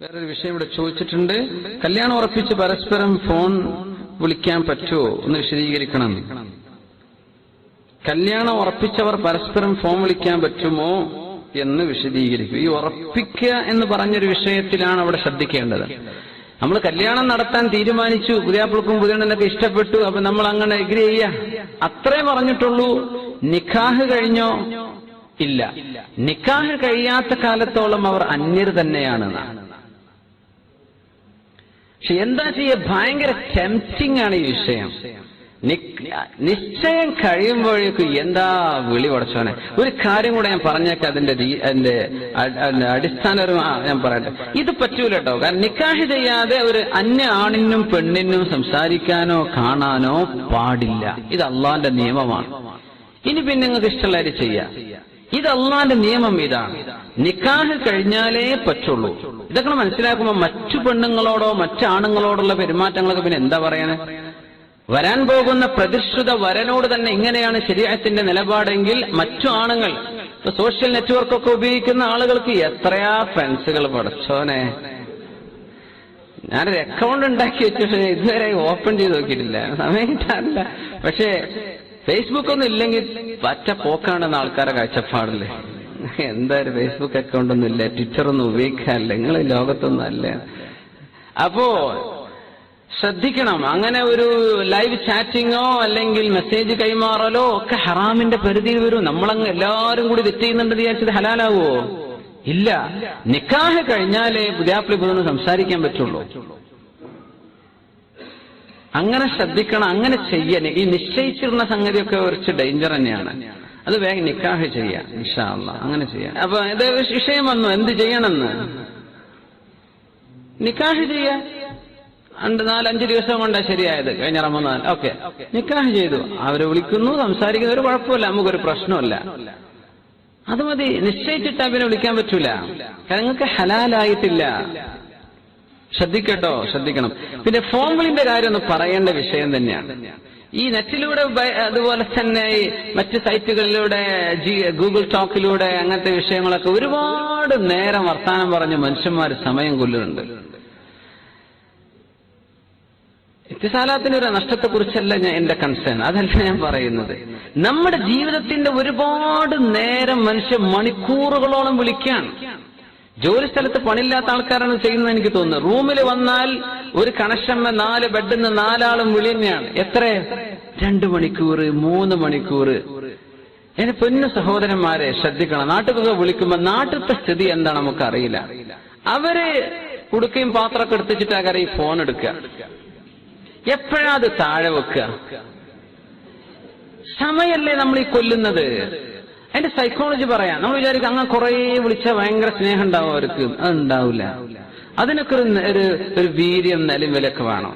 വേറൊരു വിഷയം ഇവിടെ ചോദിച്ചിട്ടുണ്ട്. കല്യാണം ഉറപ്പിച്ച് പരസ്പരം ഫോൺ വിളിക്കാൻ പറ്റുമോ എന്ന് വിശദീകരിക്കണം. കല്യാണം ഉറപ്പിച്ചവർ പരസ്പരം ഫോൺ വിളിക്കാൻ പറ്റുമോ എന്ന് വിശദീകരിക്കും. ഈ ഉറപ്പിക്കുക എന്ന് പറഞ്ഞൊരു വിഷയത്തിലാണ് അവിടെ ശ്രദ്ധിക്കേണ്ടത്. നമ്മൾ കല്യാണം നടത്താൻ തീരുമാനിച്ചു, പുതിയാപ്പിളക്കും പുതിയണ്ണനൊക്കെ ഇഷ്ടപ്പെട്ടു, അപ്പൊ നമ്മൾ അങ്ങനെ എഗ്രി ചെയ്യാ, അത്രേ പറഞ്ഞിട്ടുള്ളൂ. നിക്കാഹ് കഴിഞ്ഞോ? ഇല്ല. നിക്കാഹ് കഴിയാത്ത കാലത്തോളം അവർ അന്യർ തന്നെയാണെന്നാണ്. പക്ഷെ എന്താ ചെയ്യുക, ഭയങ്കര ടെംപ്റ്റിംഗ് ആണ് ഈ വിഷയം. നിശ്ചയം കഴിയുമ്പോഴേക്കും എന്താ വിളി പടച്ചോനെ. ഒരു കാര്യം കൂടെ ഞാൻ പറഞ്ഞേക്കാം, അതിന്റെ അടിസ്ഥാനപരമായി ഞാൻ പറയട്ടെ. ഇത് പറ്റൂല കേട്ടോ. കാരണം നിക്കാഹ് ചെയ്യാതെ ഒരു അന്യ ആണിനും പെണ്ണിനും സംസാരിക്കാനോ കാണാനോ പാടില്ല. ഇത് അള്ളാന്റെ നിയമമാണ്. ഇനി പിന്നെ നിങ്ങൾക്ക് ഇഷ്ടമുള്ളവര് ചെയ്യാം. ഇത് അള്ളാന്റെ നിയമം ഇതാണ്. നിക്കാഹ് കഴിഞ്ഞാലേ പറ്റുള്ളൂ. ഇതൊക്കെ മനസ്സിലാക്കുമ്പോൾ മറ്റു പെണ്ണുങ്ങളോടോ മറ്റാണുങ്ങളോടുള്ള പെരുമാറ്റങ്ങളൊക്കെ പിന്നെ എന്താ പറയാന്. വരാൻ പോകുന്ന പ്രതിഷ്ഠിത വരനോട് തന്നെ ഇങ്ങനെയാണ് ശരീഅത്തിന്റെ നിലപാടെങ്കിൽ മറ്റു ആണുങ്ങൾ, ഇപ്പൊ സോഷ്യൽ നെറ്റ്വർക്കൊക്കെ ഉപയോഗിക്കുന്ന ആളുകൾക്ക് എത്രയാ ഫ്രണ്ട്സുകൾ പടച്ചോനെ. ഞാനൊരു അക്കൗണ്ട് ഉണ്ടാക്കി വെച്ചിട്ട് ഇതുവരെ ഓപ്പൺ ചെയ്ത് നോക്കിയിട്ടില്ല, സമയം കിട്ടാറില്ല. പക്ഷേ ഫേസ്ബുക്ക് ഒന്നും ഇല്ലെങ്കിൽ പറ്റ പോക്കാണെന്ന് ആൾക്കാരെ കാഴ്ചപ്പാടില്ലേ. എന്തായാലും ഫേസ്ബുക്ക് അക്കൗണ്ട് ഒന്നും ഇല്ല, ട്വിറ്റർ ഒന്നും ഉപയോഗിക്കാറില്ല, നിങ്ങൾ ലോകത്തൊന്നും അല്ല. അപ്പോ ശ്രദ്ധിക്കണം. അങ്ങനെ ഒരു ലൈവ് ചാറ്റിങ്ങോ അല്ലെങ്കിൽ മെസ്സേജ് കൈമാറലോ ഒക്കെ ഹറാമിന്റെ പരിധിയിൽ വരും. നമ്മളങ്ങ് എല്ലാവരും കൂടി തെറ്റ് ചെയ്യുന്നുണ്ടെന്ന് വിചാരിച്ചത് ഹലാലാവോ? ഇല്ല. നിക്കാഹ് കഴിഞ്ഞാലേ പുതിയാപ്പിളി പുതിയൊന്ന് സംസാരിക്കാൻ പറ്റുള്ളൂ. അങ്ങനെ ശ്രദ്ധിക്കണം. അങ്ങനെ ചെയ്യാൻ ഈ നിശ്ചയിച്ചിരുന്ന സംഗതിയൊക്കെ കുറച്ച് ഡേഞ്ചർ തന്നെയാണ്. അത് വേഗം നിക്കാഹ് ചെയ്യാം ഇൻഷാ അല്ലാഹ്. അങ്ങനെ ചെയ്യാം. അപ്പൊ ഇത് വിഷയം വന്നു, എന്ത് ചെയ്യണമെന്ന്. നിക്കാഹ് ചെയ്യാം. 4-5 ദിവസം കൊണ്ടാ ശരിയായത്, കഴിഞ്ഞ റമദാൻ. ഓക്കെ, നിക്കാഹ് ചെയ്തു, അവര് വിളിക്കുന്നു, സംസാരിക്കുന്നു, ഒരു കുഴപ്പമില്ല, നമുക്കൊരു പ്രശ്നമില്ല. അത് മതി. നിശ്ചയിച്ചിട്ട് അവനെ വിളിക്കാൻ പറ്റൂല, കാരണം നിങ്ങൾക്ക് ഹലാലായിട്ടില്ല. ശ്രദ്ധിക്കട്ടോ, ശ്രദ്ധിക്കണം. പിന്നെ ഫോൺ വിളിന്റെ കാര്യം ഒന്ന് പറയേണ്ട വിഷയം തന്നെയാണ്. ഈ നെറ്റിലൂടെ അതുപോലെ തന്നെ ഈ മറ്റ് സൈറ്റുകളിലൂടെ ഗൂഗിൾ ടോക്കിലൂടെ അങ്ങനത്തെ വിഷയങ്ങളൊക്കെ ഒരുപാട് നേരം വർത്താനം പറഞ്ഞ് മനുഷ്യന്മാർ സമയം കൊല്ലുന്നുണ്ട്. ഇത്തിസാലാത്തിനൊരു നഷ്ടത്തെക്കുറിച്ചല്ല എന്റെ കൺസേൺ, അതല്ല ഞാൻ പറയുന്നത്. നമ്മുടെ ജീവിതത്തിന്റെ ഒരുപാട് നേരം മനുഷ്യ മണിക്കൂറുകളോളം വിളിക്കാണ്. ജോലി സ്ഥലത്ത് പണിയില്ലാത്ത ആൾക്കാരാണ് ചെയ്യുന്നത് എനിക്ക് തോന്നുന്നു. റൂമിൽ വന്നാൽ ഒരു കണക്ഷൻ 4 ബെഡിൽ നിന്ന് 4 ആളും വിളി തന്നെയാണ്. എത്ര? 2 മണിക്കൂർ, 3 മണിക്കൂർ. എന്റെ പൊന്നു സഹോദരന്മാരെ ശ്രദ്ധിക്കണം. നാട്ടിലൊക്കെ വിളിക്കുമ്പോ നാട്ടിലത്തെ സ്ഥിതി എന്താ നമുക്കറിയില്ല. അവര് കുടുക്കയും പാത്രമൊക്കെ എടുത്തിട്ട് ആകാരം ഈ ഫോൺ എടുക്കുക. എപ്പോഴാ അത് താഴെ വെക്കുക? സമയല്ലേ നമ്മൾ ഈ കൊല്ലുന്നത്. അതിന്റെ സൈക്കോളജി പറയാം. നമ്മൾ വിചാരിക്കും അങ്ങനെ കുറെ വിളിച്ചാൽ ഭയങ്കര സ്നേഹം ഉണ്ടാവും അവർക്ക്. അതുണ്ടാവില്ല. അതിനൊക്കെ ഒരു വീര്യം നിലയും വിലയൊക്കെ വേണം.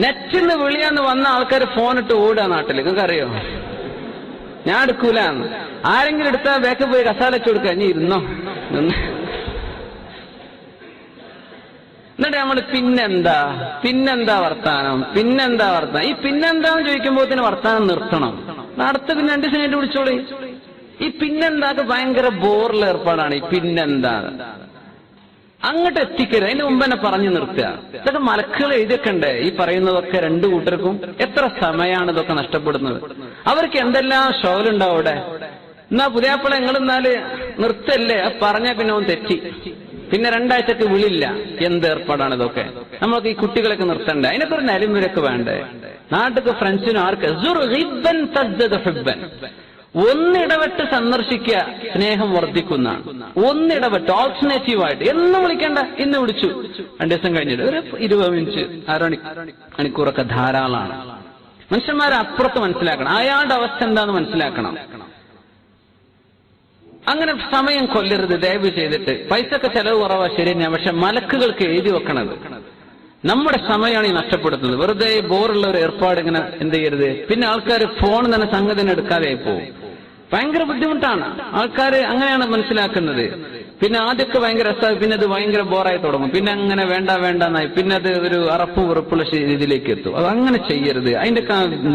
നെറ്റിൽ നിന്ന് വിളിയാന്ന് വന്ന ആൾക്കാർ ഫോൺ ഇട്ട് ഓടുക നാട്ടിൽ. നിങ്ങൾക്ക് അറിയോ? ഞാൻ എടുക്കൂല. ആരെങ്കിലും എടുത്താൽ ബാക്ക് പോയി കസാലച്ചു കൊടുക്കുക, നീ ഇരുന്നോ. എന്നിട്ട് നമ്മൾ പിന്നെന്താ വർത്താനം. ഈ പിന്നെന്താന്ന് ചോദിക്കുമ്പോഴത്തേന് വർത്താനം നിർത്തണം. അടുത്ത പിന്നെ 2 ദിവസം കഴിഞ്ഞിട്ട് വിളിച്ചോളി. ഈ പിന്നെന്താക്ക് ഭയങ്കര ബോറുള്ള ഏർപ്പാടാണ്. ഈ പിന്നെന്താ അങ്ങോട്ട് എത്തിക്കരുത്. അതിന്റെ മുമ്പ് തന്നെ പറഞ്ഞു നിർത്തുക. ഇതൊക്കെ മലക്കുകൾ എഴുതിയൊക്കെ ഈ പറയുന്നതൊക്കെ 2 കൂട്ടർക്കും എത്ര സമയമാണ് ഇതൊക്കെ നഷ്ടപ്പെടുന്നത്. അവർക്ക് എന്തെല്ലാം ഷോലുണ്ടാവും അവിടെ. എന്നാ പുതിയാപ്പിള നിങ്ങളെന്നാല് നിർത്തല്ലേ പറഞ്ഞാൽ പിന്നെ അവൻ തെറ്റി, പിന്നെ 2 ആഴ്ചക്ക് വിളില്ല. എന്ത് ഏർപ്പാടാണ് ഇതൊക്കെ. നമ്മൾക്ക് ഈ കുട്ടികളൊക്കെ നിർത്തണ്ടേ? അതിനൊക്കെ ഒരു നിലമ്പരൊക്കെ വേണ്ടേ? നാട്ടിക്ക് ഫ്രണ്ട്സിനും ആർക്ക് ഒന്നിടവിട്ട് സന്ദർശിക്കുക, സ്നേഹം വർദ്ധിക്കുന്ന. ഒന്നിടവിട്ട് ഓൾട്ടർനേറ്റീവായിട്ട് എന്നും വിളിക്കണ്ട. ഇന്ന് വിളിച്ചു, 2 ദിവസം കഴിഞ്ഞിട്ട് ഒരു 20 മിനിറ്റ്, മണിക്കൂറൊക്കെ ധാരാളമാണ്. മനുഷ്യന്മാരെ അപ്പുറത്ത് മനസ്സിലാക്കണം. അയാളുടെ അവസ്ഥ എന്താന്ന് മനസ്സിലാക്കണം. അങ്ങനെ സമയം കൊല്ലരുത് ദയവ് ചെയ്തിട്ട്. പൈസക്ക് ചെലവ് കുറവാ ശരി തന്നെ, പക്ഷെ മലക്കുകൾക്ക് എഴുതി വെക്കണത്. നമ്മുടെ സമയമാണ് ഈ നഷ്ടപ്പെടുത്തുന്നത്. വെറുതെ ബോറുള്ള ഒരു ഏർപ്പാട് ഇങ്ങനെ എന്ത് ചെയ്യരുത്. പിന്നെ ആൾക്കാർ ഫോൺ തന്നെ സംഗതി എടുക്കാതെ പോകും. ഭയങ്കര ബുദ്ധിമുട്ടാണ്. ആൾക്കാർ അങ്ങനെയാണ് മനസ്സിലാക്കുന്നത്. പിന്നെ ആദ്യമൊക്കെ ഭയങ്കര രസമായി, പിന്നെ അത് ഭയങ്കര ബോറായി തുടങ്ങും. പിന്നെ അങ്ങനെ വേണ്ടെന്നായി, പിന്നെ അത് ഒരു അറപ്പും വെറുപ്പുള്ള രീതിയിലേക്ക് എത്തും. അത് അങ്ങനെ ചെയ്യരുത്. അതിന്റെ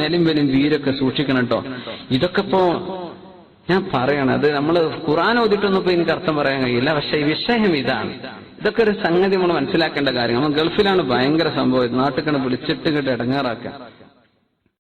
നിലമ്പലും വീരൊക്കെ സൂക്ഷിക്കണം കേട്ടോ. ഇതൊക്കെ ഇപ്പോ ഞാൻ പറയണം, അത് നമ്മൾ ഖുർആൻ ഓതിട്ടൊന്നും ഇപ്പൊ എനിക്ക് അർത്ഥം പറയാൻ കഴിയില്ല. പക്ഷെ ഈ വിഷയം ഇതാണ്. ഇതൊക്കെ ഒരു സംഗതി നമ്മൾ മനസ്സിലാക്കേണ്ട കാര്യം. നമ്മൾ ഗൾഫിലാണ് ഭയങ്കര സംഭവം, നാട്ടിൽ കണ്ട് വിളിച്ചിട്ട് ഇങ്ങോട്ട് ഇടങ്ങാറാക്കുക.